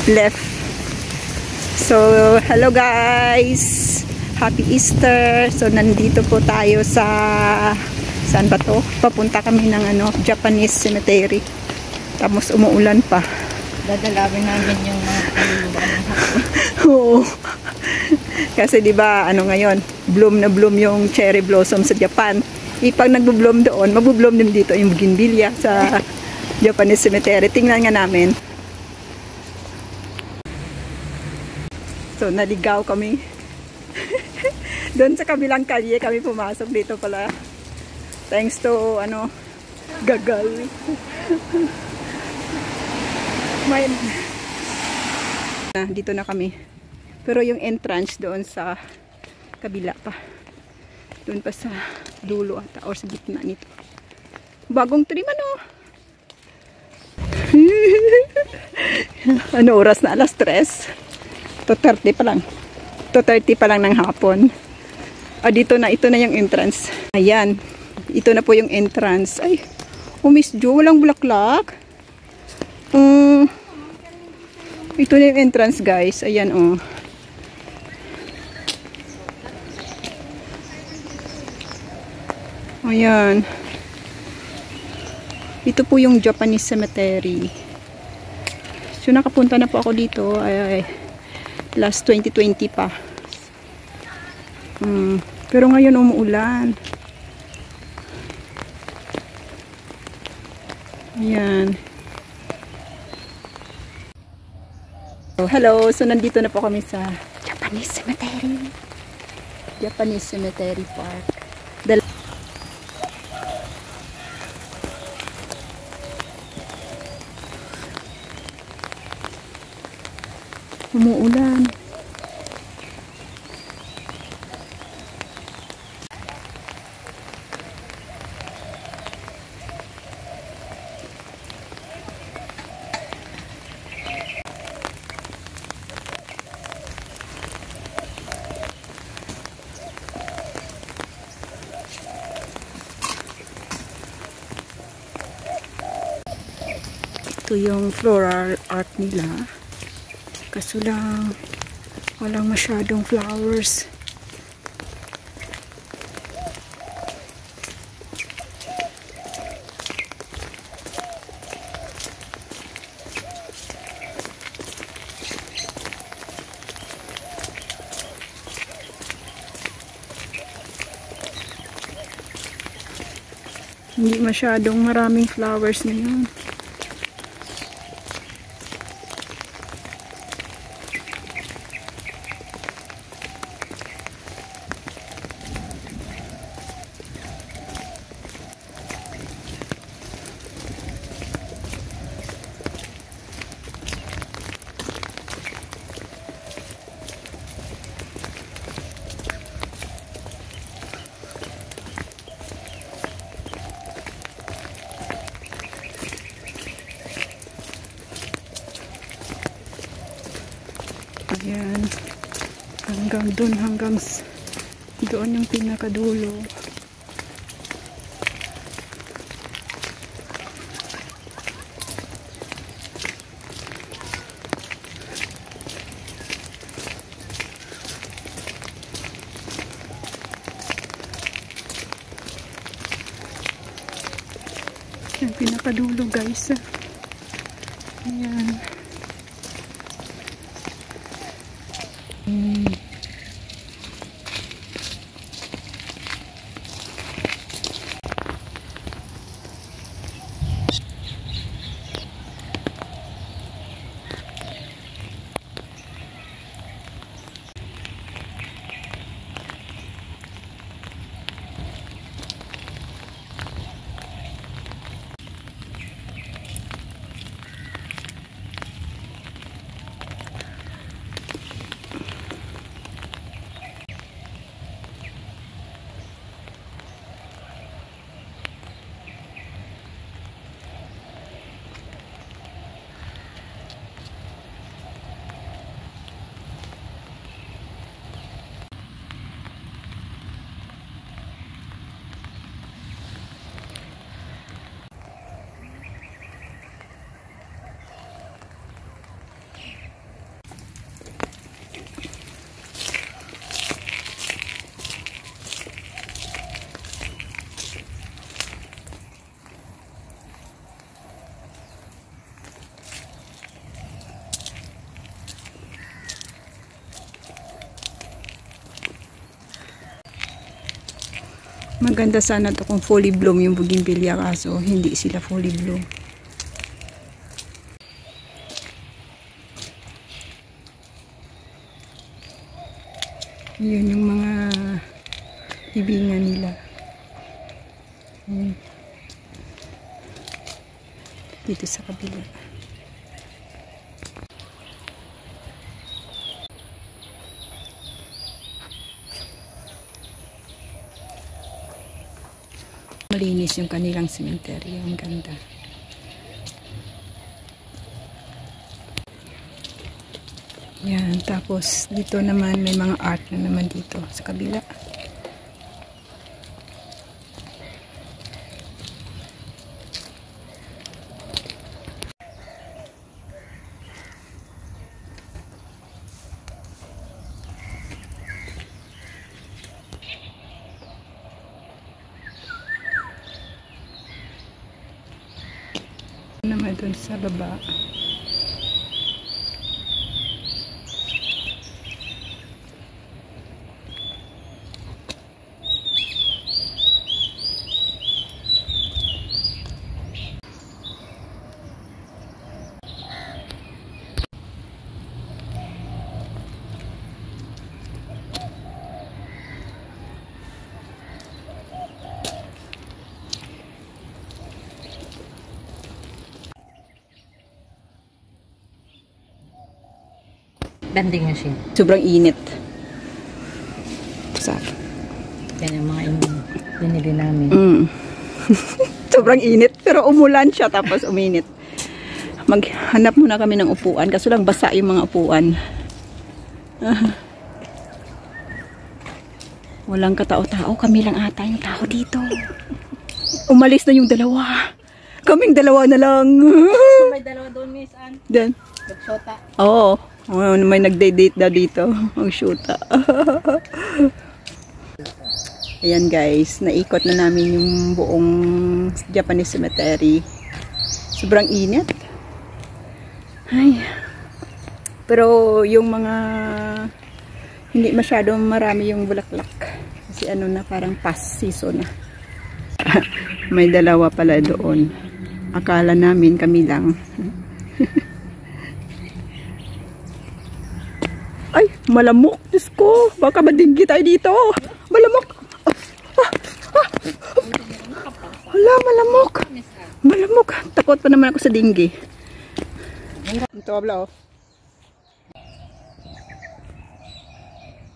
left. So, hello guys! Happy Easter! So, nandito po tayo sa... Saan ba to? Papunta kami ng Japanese cemetery. Tapos umuulan pa. Dadalawin namin yung mga kaluluwa ng hapon. Oo. Kasi 'di ba ngayon, bloom na bloom yung cherry blossom sa Japan. Pag nagbo-bloom doon, magbo-bloom din dito yung bougainvillea sa Japanese cemetery. Tingnan nga namin. So, naligaw kami. Doon sa kabilang kalye kami pumasok, dito pala. Thanks to gagal. Dito na kami. Pero yung entrance doon sa kabila pa. Doon pa sa dulo ata or sa gitna nito. Bagong trim ano oras na? Alas 3. 2:30 pa lang. 2:30 pa lang ng hapon. Dito na, ito na yung entrance. Ayan. Ito na po yung entrance. Ay, Miss Jo, walang bulaklak. Ito na yung entrance, guys. Ayan, Ayan. Ito po yung Japanese cemetery. So, nakapunta na po ako dito. Last 2020 pa. Pero ngayon umuulan. Ayan. So, hello. So, nandito na po kami sa Japanese cemetery. Japanese Cemetery Park. Umuulan. Ito yung floral art nila. Kaso lang, walang masyadong flowers. Hindi masyadong maraming flowers ngayon. Ayan. Hanggang dun, doon yung pinakadulo. Yung pinakadulo, guys. Ayan. Maganda sana to kung fully bloom yung bougainvillea, kaso hindi sila fully bloom. Yun yung mga ibingan nila. Dito sa kabila. Malinis yung kanilang cemetery. Ang ganda. Yan. Tapos dito naman may mga art na naman dito sa kabila. Naman dun sa baba. Danding machine. Sobrang init. Sarap. Yan yung mga binili namin. Sobrang init, pero umulan siya tapos uminit. Maghanap muna kami ng upuan kasi lang basa yung mga upuan. Walang katao-tao, kami lang ata yung tao dito. Umalis na yung dalawa. Kaming dalawa na lang. May dalawa doon, Miss Ann. Then, Nagshota. oo. May nagde-date na dito. Mag-shoota. Ayan guys, naikot na namin yung buong Japanese cemetery. Sobrang init. Ay. Pero yung mga hindi masyadong marami yung bulaklak. Kasi ano na, parang past season na. May dalawa pala doon. Akala namin kami lang. Ay, malamok. Diyos ko. Baka madinggi tayo dito. Malamok. Wala, malamok. Malamok. Takot pa naman ako sa dinggi. Ito, abla, oh.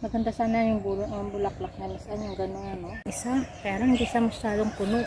Maganda sana yung bulaklak na Miss Ann, yung gano'n ano. Isa, kaya lang hindi siya masyadong puno.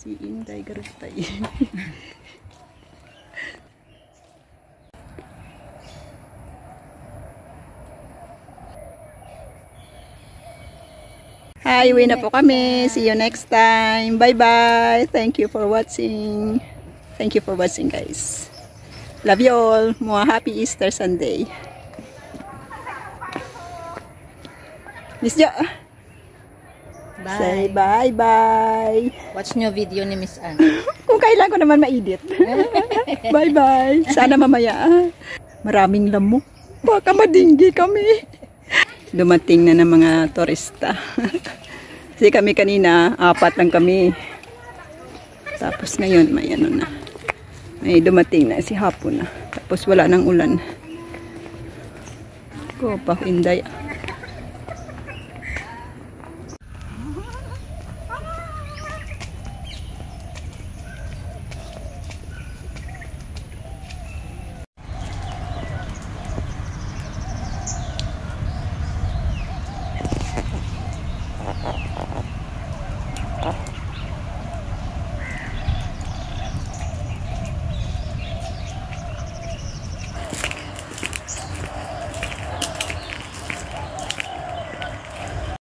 Si Inday Garutay. Hi, uwi na po kami. See you next time. Bye-bye. Thank you for watching. Thank you for watching, guys. Love you all. Mga happy Easter Sunday. Miss Jo. Bye. Say bye-bye. Watch nyo video ni Miss Ann. Kung kailan ko naman ma-edit. Bye-bye. Sana mamaya. Maraming lamok. Baka madinggi kami. Dumating na ng mga turista. Kasi kami kanina, 4 lang kami. Tapos ngayon, may ano na. May dumating na si hapon na. Tapos wala nang ulan. Ko pa, Inday.